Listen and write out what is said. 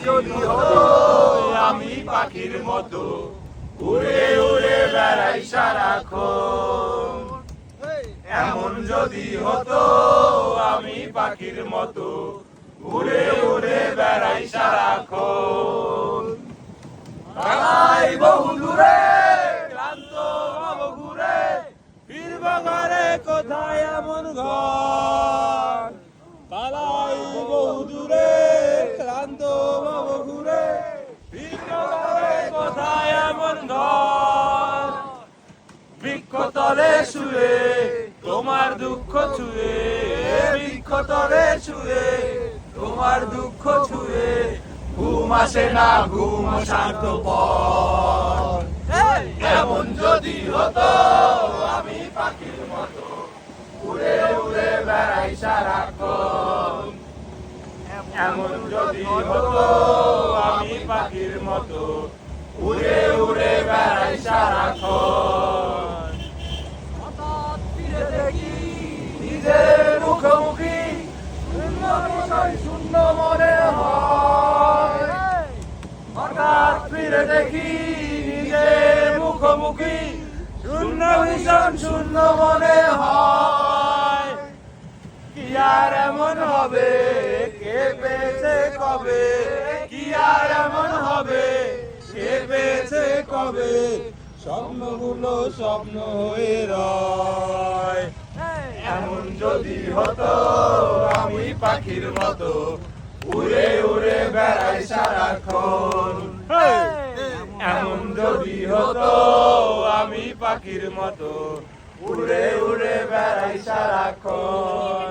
যদি হতো আমি পাখির মতো উড়ে উড়ে বেড়াই সারাক্ষণ। এমন যদি হতো আমি পাখির মতো উড়ে উড়ে বেড়াই সারাক্ষণ। বেড়াই বহু দূরে ক্লান্ত হব ঘুরে, ফিরব ঘরে কোথায় এমন ঘর। পালাই বহু দূরে ক্লান্ত হব ঘুরে, ফিরব ঘরে কোথায় এমন ঘর। বৃক্ষতলে শুয়ে তোমার দুঃখ ছুঁয়ে, বৃক্ষতলে শুয়ে তোমার দুঃখ ছুঁয়ে, ঘুম আসে না ঘুম স্বার্থপর। এমন যদি হতো আমি পাখির মতো উড়ে উড়ে বেড়াই সারাক্ষণ। এমন যদি হতো আমি পাখির মতো উড়ে উড়ে বেড়াই সারাক্ষণ। হঠাৎ ফিরে দেখি নিজের মুখোমুখি, শূন্য বিষয় শূন্য মনে হয়। হঠাৎ ফিরে দেখি নিজের মুখোমুখি, শূন্য ভীষণ শূন্য মনে হয়। কি আর এমন হবে কে পেয়েছে কবে, কি আর এমন হবে কে পেয়েছে কবে, স্বপ্নগুলো স্বপ্ন হয়ে রয়। এমন যদি হতো আমি পাখির মতো উড়ে উড়ে বেড়াই সারাক্ষণ। এমন যদি হতো আমি পাখির মতো উড়ে উড়ে বেড়াই সারাক্ষণ।